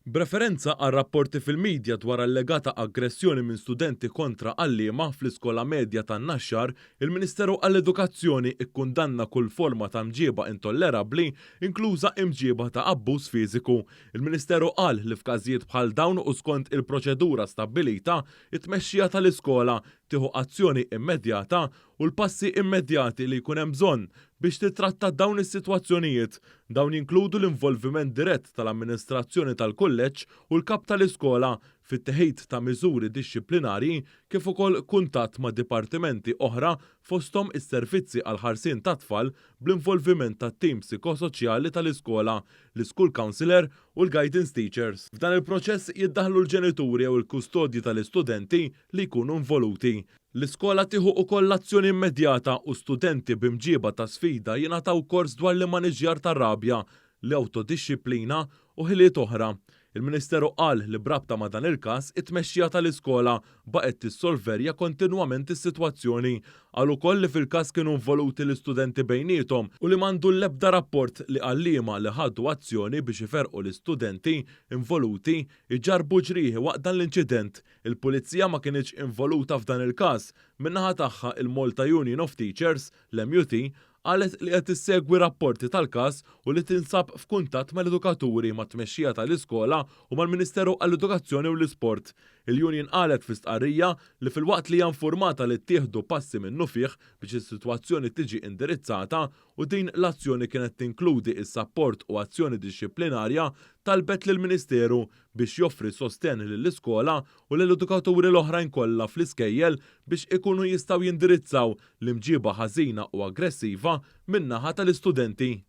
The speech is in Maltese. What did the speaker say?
B'referenza għal rapporti fil-medja dwar allegata aggressjoni minn studenti kontra għalliema fl-iskola medja tan-Naxxar, il-Ministeru għall-Edukazzjoni ikkundanna kull forma ta' mġieba intollerabbli, inkluża mġieba ta' abbuż fiżiku. Il-Ministeru qal li f'każijiet bħal dawn u skont il-proċedura stabbilita, it-tmexxija tal-iskola tieħu azzjoni immedjata u l-passi immedjati li jkun hemm bżonn biex titratta dawn is-sitwazzjonijiet. Dawn jinkludu l-involviment dirett tal-amministrazzjoni tal-kulleġġ u l-kap tal-iskola fit-teħid ta' miżuri dixxiplinarji kif ukoll kuntatt ma' dipartimenti oħra fosthom is-servizzi għal ħarsien tat-tfal bl-involviment tat-tim psikosoċjali tal-iskola, l-school counselor u l-guidance teachers. F'dan il-proċess jiddaħħlu l-ġenituri u l-kustodji tal-istudenti li jkunu involuti. L-iskola tieħu ukoll azzjoni immedjata u studenti b'imġieba ta' sfida jingħataw kors dwar l-maniġjar tar-rabja, l-autodixxiplina u ħiliet oħra. Il-Ministeru qal li brabta ma' dan il-każ it-tmexxija tal-iskola baqgħet tissolverja kontinwament is-sitwazzjoni. Qal ukoll li fil-każ kienu involuti l-istudenti bejniethom u li m'għandu l-ebda rapport li għalliema li ħaddu azzjoni biex iferqu l-istudenti involuti iġarbu ġrieħi waqt dan l-inċident. Il-Pulizija ma kienx involuta f'dan il-każ. Min-naħa tagħha il-Malta Union of Teachers, l-MUT, qalet li qed issegwi rapporti tal-każ u li tinsab f'kuntatt mal-edukaturi mat-tmexxija tal-iskola u mal-Ministeru għall-Edukazzjoni u l-Isport. Il-Union qalet fi stqarrija li filwaqt li hija infurmata li ttieħdu passi minnu fih biex is-sitwazzjoni tiġi indirizzata u din l-azzjoni kienet tinkludi is-sapport u azzjoni dixxiplinarja talbet lill-Ministeru biex joffri sosten lill-iskola u lill-edukaturi l-oħrajn kollha fl-iskejjel biex ikunu jistgħu jindirizzaw l-imġieba ħażina u aggressiva min-naħa tal-istudenti.